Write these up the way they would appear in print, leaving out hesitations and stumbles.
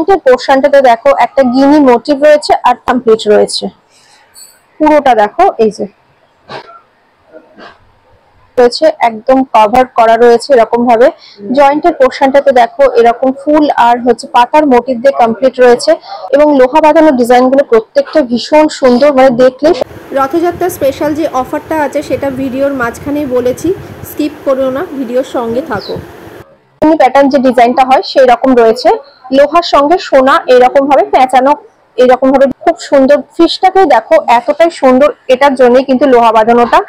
জয়েন্টের পোর্শনটাতে দেখো একটা গিনি মোটিভ রয়েছে আর কমপ্লিট রয়েছে। পুরোটা দেখো এই যে রয়েছে, একদম কভার করা রয়েছে এরকম ভাবে। জয়েন্টের পোর্শনটাতে দেখো এরকম ফুল আর হচ্ছে পাতার মোটিভ দিয়ে কমপ্লিট রয়েছে এবং লোহা বাঁধানো ডিজাইনগুলো প্রত্যেকটা ভীষণ সুন্দর, মানে দেখলে। রথযাত্রা স্পেশাল যে অফারটা আছে সেটা ভিডিওর মাঝখানেই বলেছি, স্কিপ করো না, ভিডিওর সঙ্গে থাকো। প্যাটার্ন যে ডিজাইনটা হয় সেই রকম রয়েছে, লোহার সঙ্গে সোনা এরকম ভাবে পেঁচানো, এরকম ভাবে খুব সুন্দর। ফিশটাকে দেখো এতটাই সুন্দর, এটার জন্য কিন্তু লোহা বাঁধানোটা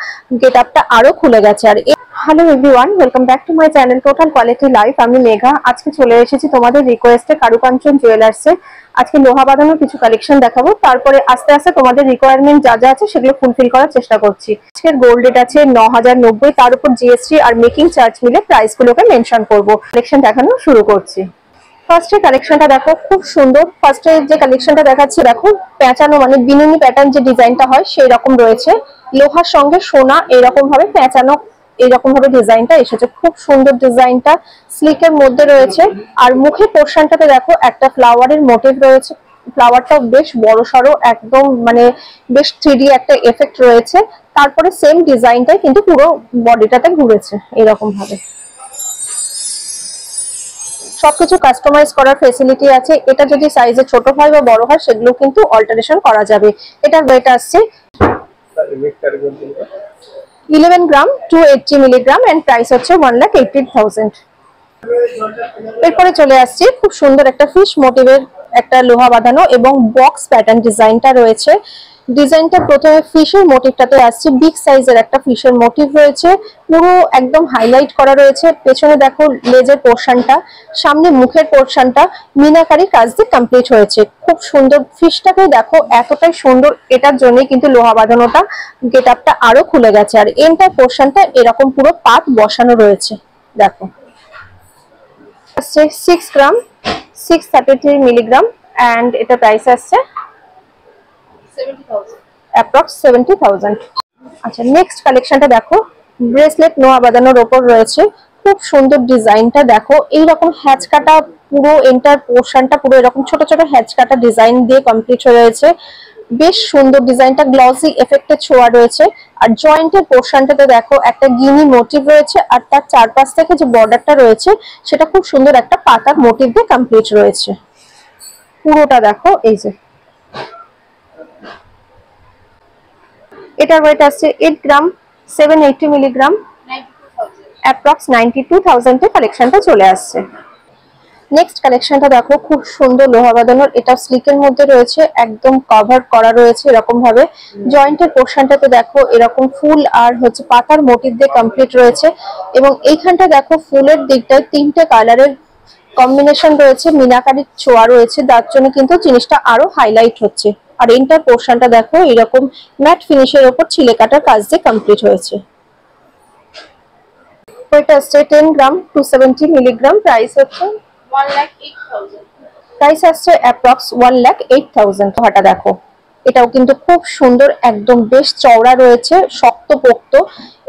গেট আপটা আরো খুলে গেছে। আর hello everyone, welcome back to my channel total quality life. আমি মেঘা। আজকে চলে এসেছি তোমাদের রিকোয়েস্টে কারুকাঞ্চন জুয়েলার্সে। আজকে লোহা বাঁধানোর কিছু কালেকশন দেখাবো, তারপরে আস্তে আস্তে তোমাদের রিকোয়ারমেন্ট যা যা আছে সেগুলো ফুলফিল করার চেষ্টা করছি। আজকের গোল্ড রেট আছে 9090, তার উপর জিএসটি আর মেকিং চার্জ মিলে প্রাইস গুলোকে মেনশন করবো। কালেকশন দেখানো শুরু করছি। ফার্স্টে কালেকশনটা দেখো খুব সুন্দর। ফার্স্টে যে কালেকশনটা দেখাচ্ছি দেখো পেঁচানো, মানে বিনুনি প্যাটার্ন যে ডিজাইনটা হয় সেই রকম রয়েছে, লোহার সঙ্গে সোনা এরকম ভাবে পেঁচানো, এইরকম ভাবে ডিজাইনটা এসেছে। খুব সুন্দর ডিজাইনটা, স্লিকের মধ্যে রয়েছে। আর মুখের পোর্শনটাতে দেখো একটা ফ্লাওয়ারের মোটিভ রয়েছে, ফ্লাওয়ারটাও বেশ বড় সড়ো, একদম মানে বেশ 3D একটা এফেক্ট রয়েছে। তারপরে সেম ডিজাইনটাই কিন্তু পুরো বডিটাতে ঘুরেছে এরকম ভাবে। সবকিছু কাস্টমাইজ করার ফেসিলিটি আছে। এটা যদি সাইজে ছোট হয় বা বড় হয় সেগুলো কিন্তু অল্টারেশন করা যাবে। এটার ওয়েট আসছে 11 গ্রাম 280 মিলিগ্রাম এন্ড প্রাইস হচ্ছে 1,80,000। এরপরে চলে আসছি খুব সুন্দর একটা ফিশ মোটিভের একটা লোহা বাঁধানো এবং বক্স প্যাটার্ন ডিজাইনটা রয়েছে। ডিজাইনটা প্রথমে ফিশের মোটিভটাতে আসছে, বিগ সাইজের একটা ফিশের মোটিভ রয়েছে, পুরো একদম হাইলাইট করা রয়েছে। পেছনে দেখো লেজের পোর্শনটা, সামনে মুখের পোর্শনটা মিনাকারি কাজ দিয়ে কমপ্লিট হয়েছে। খুব সুন্দর। ফিশটাকে দেখো এতটাই সুন্দর, এটার জন্য কিন্তু লোহা বাঁধানোটা গেট আপটা আরো খুলে গেছে। আর এন্টার পোর্শনটা এরকম পুরো পাত বসানো রয়েছে দেখো। 6 গ্রাম 633 মিলিগ্রাম এন্ড এটা প্রাইস আসছে 70,000। আচ্ছা, নেক্সট কালেকশনটা দেখো ব্রেসলেট নোয়া বাঁধানোর ওপর রয়েছে। খুব সুন্দর ডিজাইনটা দেখো, এইরকম হ্যাচ কাটা পুরো এন্টার পোর্শনটা পুরো এরকম ছোট ছোট হ্যাচ কাটা ডিজাইন দিয়ে কমপ্লিট হয়ে রয়েছে। বেশ সুন্দর ডিজাইনটা, গ্লসি এফেক্টের ছোঁয়া রয়েছে। আর জয়েন্টের পোর্শনটাতে দেখো একটা গিনি মোটিভ রয়েছে আর তার চারপাশ থেকে যে বর্ডারটা রয়েছে সেটা খুব সুন্দর একটা পাতার মোটিভ দিয়ে কমপ্লিট রয়েছে। পুরোটা দেখো এই যে। এটার ওয়েট আসছে 8 গ্রাম 780 মিলিগ্রাম, অ্যাপ্রক্স 92,000 এ কালেকশনটা চলে আসছে। নেক্সট কালেকশনটা দেখো খুব সুন্দর লোহা বাঁধানোর, এটা স্লিকের মধ্যে রয়েছে, একদম কভার করা রয়েছে এরকম ভাবে। জয়েন্টের পোর্শনটাতে দেখো এরকম ফুল আর হচ্ছে পাতার মোটিভ দিয়ে কমপ্লিট রয়েছে এবং এইখানটা দেখো ফুলের দিকটায় 3টে কালারের কম্বিনেশন রয়েছে, মিনাকারির ছোঁয়া রয়েছে, তার জন্য কিন্তু জিনিসটা আরো হাইলাইট হচ্ছে। আর এন্টার পোর্শনটা দেখো এরকম ম্যাট ফিনিশের উপর ছিলে কাটার কাজ দিয়ে কমপ্লিট হয়েছে। ওয়েট আসছে 10 গ্রাম 270 মিলিগ্রাম, প্রাইস হচ্ছে 1,08,000। প্রাইস আসছে অ্যাপ্রক্স 1,08,000। হাটা দেখো এটাও কিন্তু খুব সুন্দর, একদম বেশ চওড়া রয়েছে, শক্তপোক্ত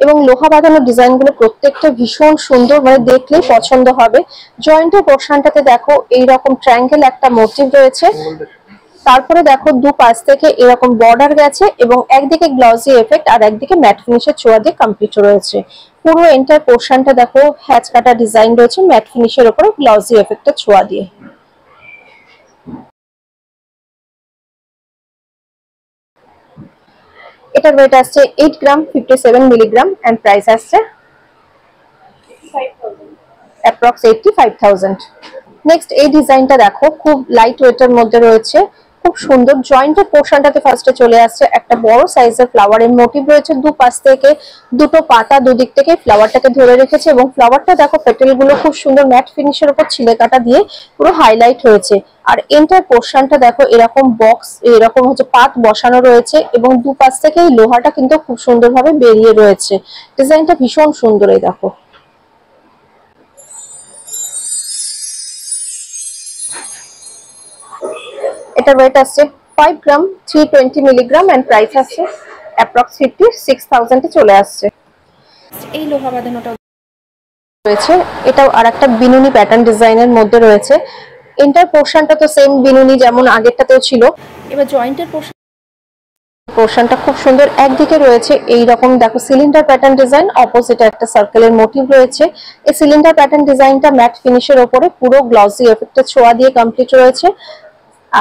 এবং লোহা বাঁধানো ডিজাইনগুলো প্রত্যেকটা ভীষণ সুন্দর, মানে দেখলেই পছন্দ হবে। জয়েন্টের পোর্শনটাতে দেখো এইরকম ট্রায়াঙ্গেল একটা মোটিভ রয়েছে, তারপরে দেখো দু পাশ থেকে এরকম বর্ডার গেছে এবং একদিকে গ্লসি এফেক্ট আর একদিকে ম্যাট ফিনিশের ছোঁয়া দিয়ে কমপ্লিট রয়েছে। পুরো এন্টার পোর্শনটা দেখো হ্যাচ কাটা ডিজাইন রয়েছে ম্যাট ফিনিশের উপরে গ্লসি এফেক্টের ছোঁয়া দিয়ে। এটার ওয়েট আসছে 8 গ্রাম 57 মিলিগ্রাম এন্ড প্রাইস আসছে 85,000। নেক্সট এই ডিজাইনটা দেখো খুব লাইট ওয়েটের মধ্যে রয়েছে, খুব সুন্দর। জয়েন্টের পোর্শনটাতে ফার্স্টে চলে আসছে একটা বড় সাইজের ফ্লাওয়ারের মোটিভ রয়েছে, দু পাশ থেকে দুটো পাতা দুদিক থেকে ফ্লাওয়ারটাকে ধরে রেখেছে এবং ফ্লাওয়ারটা দেখো পেটেলগুলো খুব সুন্দর ম্যাট ফিনিশের উপর ছিলে কাটা দিয়ে পুরো হাইলাইট হয়েছে। আর এন্টার পোর্শনটা দেখো এরকম বক্স এরকম হচ্ছে পাত বসানো রয়েছে এবং দু পাশ থেকে এই লোহাটা কিন্তু খুব সুন্দরভাবে বেরিয়ে রয়েছে। ডিজাইনটা ভীষণ সুন্দর। এই দেখো এটা ওয়েট আসছে 5 গ্রাম 320 মিলিগ্রাম এন্ড প্রাইস আসছে অ্যাপ্রক্স 56,000 এ চলে আসছে। এই লোহা বাঁধানোটা রয়েছে, এটাও আরেকটা বিনুনি প্যাটার্ন ডিজাইনের মধ্যে রয়েছে। এন্টার পোর্শনটা তো সেম বিনুনি যেমন আগেরটাতেও ছিল। এবার জয়েন্টের পোর্শনটা খুব সুন্দর। একদিকে রয়েছে এই রকম দেখো সিলিন্ডার প্যাটার্ন ডিজাইন, অপোজিটে একটা সার্কেলের মোটিভ রয়েছে। এই সিলিন্ডার প্যাটার্ন ডিজাইনটা ম্যাট ফিনিশের উপরে পুরো গ্লসি এফেক্টের ছোঁয়া দিয়ে কমপ্লিট রয়েছে।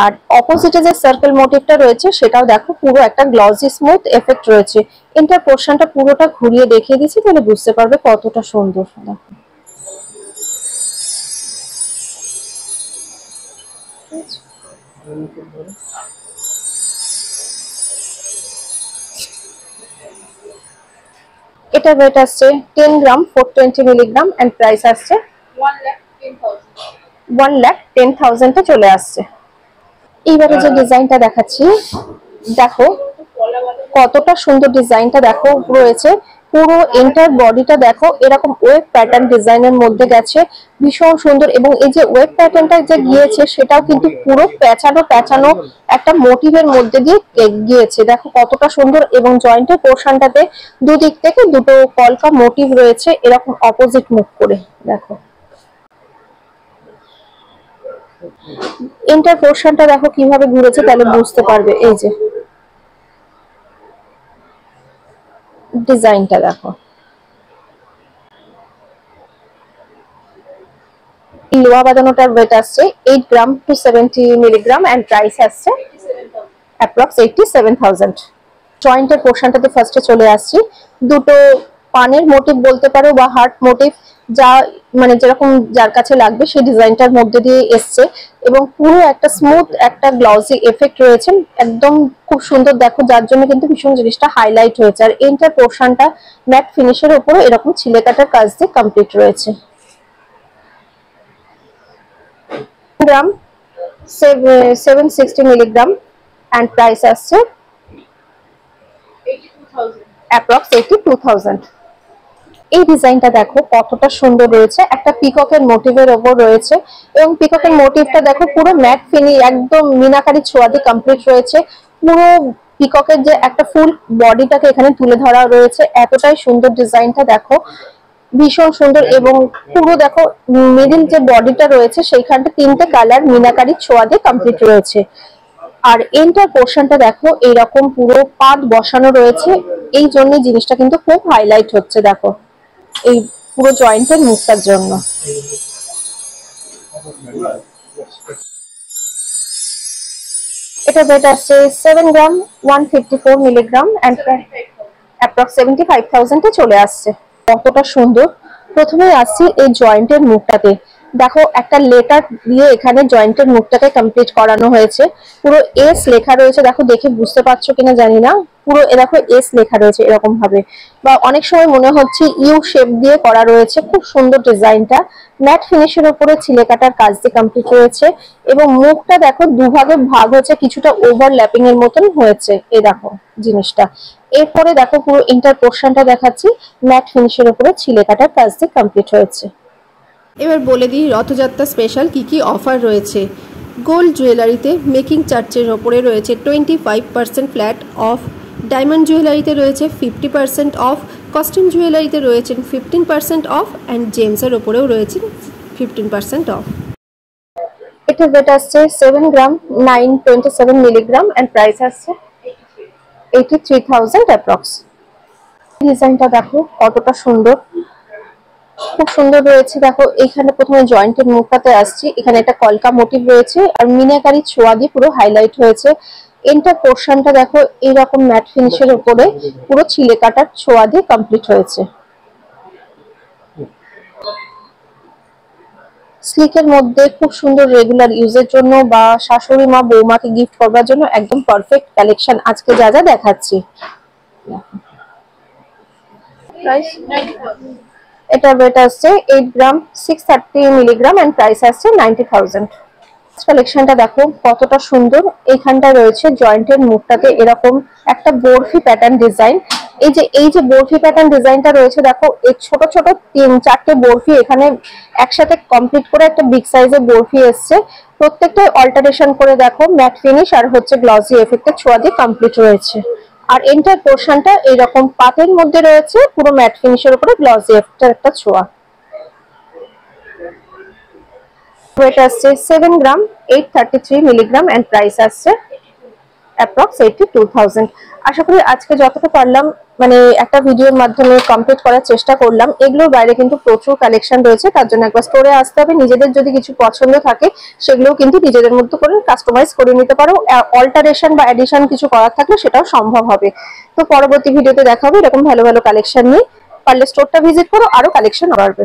আর অপোজিটে যে সার্কেল মোটিভটা রয়েছে সেটাও দেখো পুরো একটা গ্লসি স্মুথ এফেক্ট রয়েছে। এন্টার পোর্শনটা পুরোটা ঘুরিয়ে দেখিয়ে দিচ্ছি, তাহলে বুঝতে পারবে কতটা সুন্দর। এটা ওয়েট আসছে 10 গ্রাম 420 মিলিগ্রাম এন্ড প্রাইস আসছে 1,10,000 এ চলে আসছে। এইবারে যে ডিজাইনটা দেখাচ্ছি দেখো কতটা সুন্দর ডিজাইনটা দেখো রয়েছে। পুরো এন্টার বডিটা দেখো এরকম ওয়েভ প্যাটার্ন ডিজাইনের মধ্যে গেছে, ভীষণ সুন্দর। এবং এই যে ওয়েভ প্যাটার্নটা যে গিয়েছে সেটাও কিন্তু পুরো প্যাঁচানো প্যাঁচানো একটা মোটিভের মধ্যে দিয়ে গিয়েছে, দেখো কতটা সুন্দর। এবং জয়েন্টের পোর্শনটাতে দুদিক থেকে দুটো কলকা মোটিভ রয়েছে এরকম অপোজিট মুখ করে। দেখো এন্টার পোর্শনটা দেখো কিভাবে ঘুরেছে, তাহলে বুঝতে পারবে। এই যে ডিজাইনটা দেখো, লোহা বাঁধানোটার ওয়েট আসছে 8 gram to 70 milligram and price আসছে অ্যাপ্রক্স 87,000। জয়েন্টের পোর্শনটাতে ফার্স্টে চলে আসছি। দুটো পানের মোটিভ বলতে পারো বা হার্ট মোটিভ, যা মানে যেরকম যার কাছে লাগবে সেই ডিজাইনটার মধ্যে দিয়ে এসছে। এবং পুরো একটা স্মুথ একটা গ্লসি এফেক্ট রয়েছে, একদম খুব সুন্দর দেখো, যার জন্য কিন্তু ভীষণ জিনিসটা হাইলাইট হয়েছে। আর এন্টার পোর্শনটা ম্যাট ফিনিশের উপরে এরকম ছিলে কাটার কাজ দিয়ে কমপ্লিট রয়েছে। গ্রাম 760 মিলিগ্রাম এন্ড প্রাইস আসছে অ্যাপ্রক্স 82,000। এই ডিজাইনটা দেখো কতটা সুন্দর রয়েছে, একটা পিককের মোটিভের ওপর রয়েছে। এবং পিককের মোটিভটা দেখো পুরো ম্যাট ফিনি একদম মিনাকারি ছোঁয়া দিয়ে কমপ্লিট রয়েছে। পুরো পিককের যে একটা ফুল বডিটাকে এখানে তুলে ধরা রয়েছে, এতটাই সুন্দর ডিজাইনটা দেখো, ভীষণ সুন্দর। এবং পুরো দেখো মিডিল যে বডিটা রয়েছে সেইখানটা তিনটে কালার মিনাকারি ছোঁয়া দিয়ে কমপ্লিট রয়েছে। আর এন্টার পোর্শনটা দেখো এইরকম পুরো পাত বসানো রয়েছে, এই জন্য জিনিসটা কিন্তু খুব হাইলাইট হচ্ছে দেখো এই পুরো জয়েন্টের মুখটার জন্য। এটা ওয়েট আসছে 7 গ্রাম 154 মিলিগ্রাম এন্ড অ্যাপ্রক্স 75,000 এ চলে আসছে। কতটা সুন্দর। প্রথমে আসছি এই জয়েন্টের মুখটাতে, দেখো একটা লেটার দিয়ে এখানে জয়েন্টের মুখটাকে কমপ্লিট করানো হয়েছে। পুরো এস লেখা রয়েছে, দেখো দেখে বুঝতে পারছো কিনা জানি না, পুরো দেখো এস লেখা রয়েছে এরকম ভাবে, বা অনেক সময় মনে হচ্ছে ইউ শেপ দিয়ে করা রয়েছে। খুব সুন্দর ডিজাইনটা, ম্যাট ফিনিশের উপরে ছিলে কাটার কাজ দিয়ে কমপ্লিট রয়েছে। এবং মুখটা দেখো দুভাগে ভাগ হয়েছে, কিছুটা ওভারল্যাপিং এর মতন হয়েছে এই দেখো জিনিসটা। এরপরে দেখো পুরো ইন্টার পোর্শনটা দেখাচ্ছি, ম্যাট ফিনিশের উপরে ছিলে কাটার কাজ দিয়ে কমপ্লিট হয়েছে। এবার বলে দিই রথযাত্রা স্পেশাল কি কি অফার রয়েছে। গোল্ড জুয়েলারিতে মেকিং চার্জের ওপরে রয়েছে 25% ফ্ল্যাট অফ, ডায়মন্ড জুয়েলারিতে রয়েছে 50% অফ, কস্টিউম জুয়েলারিতে রয়েছেন 15% অফ অ্যান্ড জেমসের ওপরেও রয়েছে 15% অফ। এটা ওয়েট আসছে 7 গ্রাম 927 মিলিগ্রাম এন্ড প্রাইস আসছে 83,000 অ্যাপ্রক্স। ডিজাইনটা দেখো কতটা সুন্দর, খুব সুন্দর রয়েছে। দেখো এখানে প্রথমে জয়েন্টের মুখটাতে আসছি, এখানে একটা কলকা মোটিভ রয়েছে আর মিনাকারি ছোঁয়া দিয়ে পুরো হাইলাইট হয়েছে। এন্টার পোর্শনটা দেখো এইরকম ম্যাট ফিনিশের উপরে পুরো ছিলে কাটার ছোঁয়া দিয়ে কমপ্লিট হয়েছে। স্লিকের মধ্যে খুব সুন্দর রেগুলার ইউজের জন্য বা শাশুড়ি মা বৌমাকে গিফট করবার জন্য একদম পারফেক্ট কালেকশন আজকে যা যা দেখাচ্ছি। এটা ওয়েট আসছে 8 গ্রাম 630 মিলিগ্রাম এন্ড প্রাইস আসছে 90,000। কালেকশনটা দেখো কতটা সুন্দর, এখানটা রয়েছে জয়েন্টের মুখটাতে এরকম একটা বরফি প্যাটার্ন ডিজাইন। এই যে বরফি প্যাটার্ন ডিজাইনটা রয়েছে দেখো, এই ছোট ছোট 3-4টে বরফি এখানে একসাথে কমপ্লিট করে একটা বিগ সাইজের বরফি এসছে। প্রত্যেকটা অল্টারেশন করে দেখো ম্যাট ফিনিশ আর হচ্ছে গ্লসি এফেক্টের ছোঁয়া দিয়ে কমপ্লিট রয়েছে। আর এন্টার পোর্শনটা এইরকম পাতের মধ্যে রয়েছে, পুরো ম্যাট ফিনিশের উপরে গ্লসি এফেক্টের একটা ছোঁয়া। ওয়েট আসছে 7 গ্রাম 833 মিলিগ্রাম এন্ড প্রাইস আসছে অ্যাপ্রক্স 82,000। আশা করি আজকে যতটা পারলাম মানে একটা ভিডিওর মাধ্যমে কমপ্লিট করার চেষ্টা করলাম। এগুলোর বাইরে কিন্তু প্রচুর কালেকশন রয়েছে, তার জন্য একবার স্টোরে আসতে হবে। নিজেদের যদি কিছু পছন্দ থাকে সেগুলোও কিন্তু নিজেদের মধ্যে করে কাস্টমাইজ করে নিতে পারো। অল্টারেশন বা এডিশন কিছু করার থাকলে সেটাও সম্ভব হবে। তো পরবর্তী ভিডিওতে দেখা হবে এরকম ভালো ভালো কালেকশন নিয়ে। পারলে স্টোরটা ভিজিট করো, আরো কালেকশন বাড়বে।